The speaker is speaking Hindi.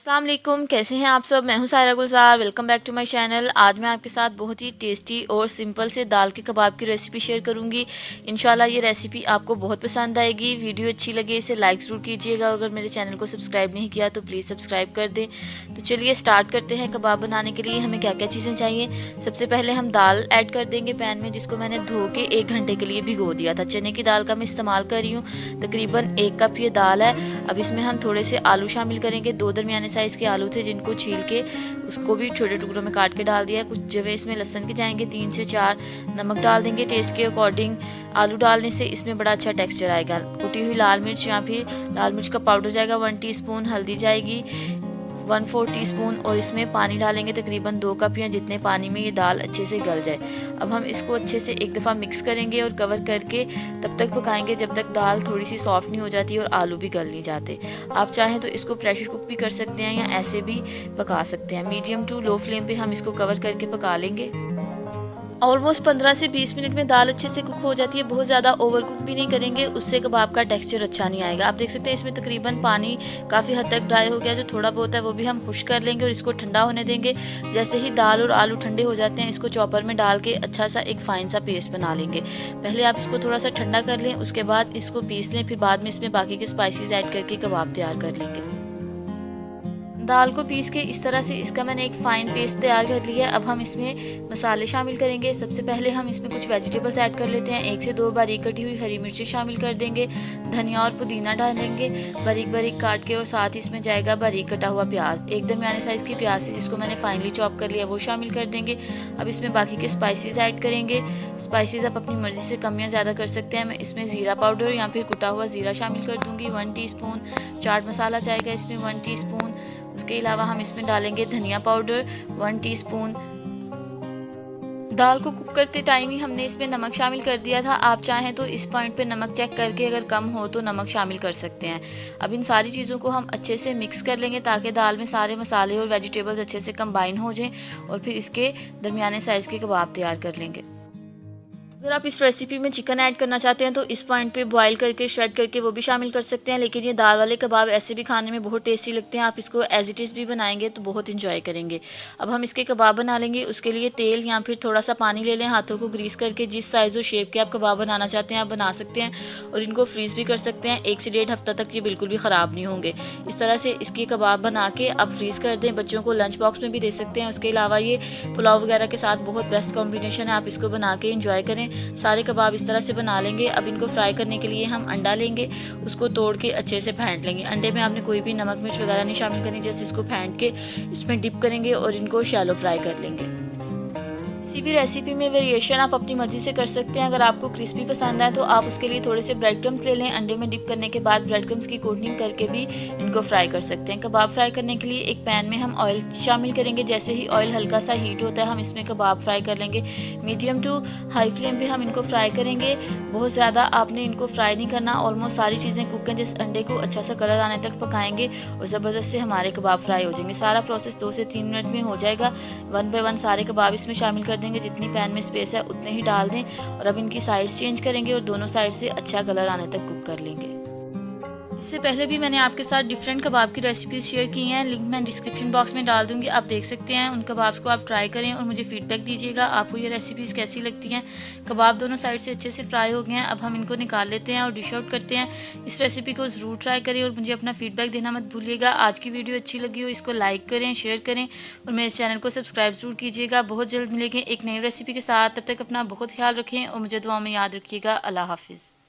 अस्सलाम वालेकुम, कैसे हैं आप सब। मैं हूं Saira Gulzar. Welcome back to my channel. आज मैं आपके साथ बहुत ही टेस्टी और सिंपल से दाल के कबाब की रेसिपी शेयर करूंगी। इंशाल्लाह ये रेसिपी आपको बहुत पसंद आएगी। वीडियो अच्छी लगे इसे लाइक ज़रूर कीजिएगा। अगर मेरे चैनल को सब्सक्राइब नहीं किया तो प्लीज़ सब्सक्राइब कर दें। तो चलिए स्टार्ट करते हैं। कबाब बनाने के लिए हमें क्या क्या चीज़ें चाहिए। सबसे पहले हम दाल ऐड कर देंगे पैन में, जिसको मैंने धो के 1 घंटे के लिए भिगो दिया था। चने की दाल का मैं इस्तेमाल कर रही हूँ। तकरीबन 1 कप ये दाल है। अब इसमें हम थोड़े से आलू शामिल करेंगे। 2 दरमियाने साइज़ के आलू थे जिनको छील के उसको भी छोटे टुकड़ों में काट के डाल दिया। कुछ जवे इसमें लहसुन के जाएंगे, 3 से 4। नमक डाल देंगे टेस्ट के अकॉर्डिंग। आलू डालने से इसमें बड़ा अच्छा टेक्सचर आएगा। कुटी हुई लाल मिर्च या फिर लाल मिर्च का पाउडर जाएगा 1 टीस्पून। हल्दी जाएगी 1/4 टीस्पून। और इसमें पानी डालेंगे तकरीबन 2 कप या जितने पानी में ये दाल अच्छे से गल जाए। अब हम इसको अच्छे से एक दफ़ा मिक्स करेंगे और कवर करके तब तक पकाएंगे जब तक दाल थोड़ी सी सॉफ्ट नहीं हो जाती और आलू भी गल नहीं जाते। आप चाहें तो इसको प्रेशर कुक भी कर सकते हैं या ऐसे भी पका सकते हैं। मीडियम टू लो फ्लेम पे हम इसको कवर करके पका लेंगे। ऑलमोस्ट 15 से 20 मिनट में दाल अच्छे से कुक हो जाती है। बहुत ज़्यादा ओवर कुक भी नहीं करेंगे, उससे कबाब का टेक्सचर अच्छा नहीं आएगा। आप देख सकते हैं इसमें तकरीबन पानी काफ़ी हद तक ड्राई हो गया। जो थोड़ा बहुत है वो भी हम खुश कर लेंगे और इसको ठंडा होने देंगे। जैसे ही दाल और आलू ठंडे हो जाते हैं इसको चॉपर में डाल के अच्छा सा एक फाइन सा पेस्ट बना लेंगे। पहले आप इसको थोड़ा सा ठंडा कर लें, उसके बाद इसको पीस लें, फिर बाद में इसमें बाकी के स्पाइसेस ऐड करके कबाब तैयार कर लेंगे। दाल को पीस के इस तरह से इसका मैंने एक फाइन पेस्ट तैयार कर लिया है। अब हम इसमें मसाले शामिल करेंगे। सबसे पहले हम इसमें कुछ वेजिटेबल्स ऐड कर लेते हैं। 1 से 2 बारीक कटी हुई हरी मिर्ची शामिल कर देंगे। धनिया और पुदीना डालेंगे बारीक बारीक काट के, और साथ ही इसमें जाएगा बारीक कटा हुआ प्याज। 1 दरमियाने साइज़ की प्याज थी जिसको मैंने फाइनली चॉप कर लिया, वो शामिल कर देंगे। अब इसमें बाकी के स्पाइसेस ऐड करेंगे। स्पाइसेस आप अपनी मर्ज़ी से कम या ज़्यादा कर सकते हैं। मैं इसमें ज़ीरा पाउडर या फिर कुटा हुआ ज़ीरा शामिल कर दूँगी 1 टीस्पून। चाट मसाला जाएगा इसमें 1 टीस्पून। उसके अलावा हम इसमें डालेंगे धनिया पाउडर 1 टीस्पून। दाल को कुक करते टाइम ही हमने इसमें नमक शामिल कर दिया था। आप चाहें तो इस पॉइंट पे नमक चेक करके अगर कम हो तो नमक शामिल कर सकते हैं। अब इन सारी चीज़ों को हम अच्छे से मिक्स कर लेंगे ताकि दाल में सारे मसाले और वेजिटेबल्स अच्छे से कंबाइन हो जाएं, और फिर इसके दरमियाने साइज़ के कबाब तैयार कर लेंगे। अगर आप इस रेसिपी में चिकन ऐड करना चाहते हैं तो इस पॉइंट पे बॉईल करके श्रेड करके वो भी शामिल कर सकते हैं, लेकिन ये दाल वाले कबाब ऐसे भी खाने में बहुत टेस्टी लगते हैं। आप इसको एज इट इज़ भी बनाएंगे तो बहुत इंजॉय करेंगे। अब हम इसके कबाब बना लेंगे। उसके लिए तेल या फिर थोड़ा सा पानी ले लें, हाथों को ग्रीस करके जिस साइज़ और शेप के आप कबाब बनाना चाहते हैं आप बना सकते हैं, और इनको फ्रीज़ भी कर सकते हैं। 1 से 1.5 हफ्ता तक ये बिल्कुल भी ख़राब नहीं होंगे। इस तरह से इसके कबाब बना के आप फ्रीज़ कर दें। बच्चों को लंच बॉक्स में भी दे सकते हैं। उसके अलावा ये पुलाव वगैरह के साथ बहुत बेस्ट कॉम्बिनेशन है। आप इसको बना के इंजॉय करें। सारे कबाब इस तरह से बना लेंगे। अब इनको फ्राई करने के लिए हम अंडा लेंगे, उसको तोड़ के अच्छे से फेंट लेंगे। अंडे में आपने कोई भी नमक मिर्च वगैरह नहीं शामिल करनी, जैसे इसको फेंट के इसमें डिप करेंगे और इनको शैलो फ्राई कर लेंगे। किसी भी रेसिपी में वेरिएशन आप अपनी मर्जी से कर सकते हैं। अगर आपको क्रिस्पी पसंद है तो आप उसके लिए थोड़े से ब्रेड क्रम्स ले लें। अंडे में डिप करने के बाद ब्रेड क्रम्स की कोटिंग करके भी इनको फ्राई कर सकते हैं। कबाब फ्राई करने के लिए एक पैन में हम ऑयल शामिल करेंगे। जैसे ही ऑयल हल्का सा हीट होता है हम इसमें कबाब फ्राई कर लेंगे। मीडियम टू हाई फ्लेम पे हम इनको फ्राई करेंगे। बहुत ज़्यादा आपने इनको फ्राई नहीं करना। ऑलमोस्ट सारी चीज़ें कुक हैं, जिस अंडे को अच्छा सा कलर आने तक पकाएंगे और ज़बरदस्त से हमारे कबाब फ्राई हो जाएंगे। सारा प्रोसेस 2 से 3 मिनट में हो जाएगा। 1 बाय 1 सारे कबाब इसमें शामिल कर देंगे। जितनी पैन में स्पेस है उतने ही डाल दें, और अब इनकी साइड्स चेंज करेंगे और दोनों साइड से अच्छा कलर आने तक कुक कर लेंगे। इससे पहले भी मैंने आपके साथ डिफरेंट कबाब की रेसिपीज शेयर की हैं, लिंक मैं डिस्क्रिप्शन बॉक्स में डाल दूंगी, आप देख सकते हैं। उन कबाब्स को आप ट्राई करें और मुझे फीडबैक दीजिएगा आपको ये रेसिपीज़ कैसी लगती हैं। कबाब दोनों साइड से अच्छे से फ्राई हो गए हैं। अब हम इनको निकाल लेते हैं और डिश आउट करते हैं। इस रेसिपी को ज़रूर ट्राई करें और मुझे अपना फीडबैक देना मत भूलिएगा। आज की वीडियो अच्छी लगी हो इसको लाइक करें, शेयर करें और मेरे चैनल को सब्सक्राइब ज़रूर कीजिएगा। बहुत जल्द मिलेंगे एक नई रेसिपी के साथ। तब तक अपना बहुत ख्याल रखें और मुझे दुआ में याद रखिएगा। अल्लाह हाफिज़।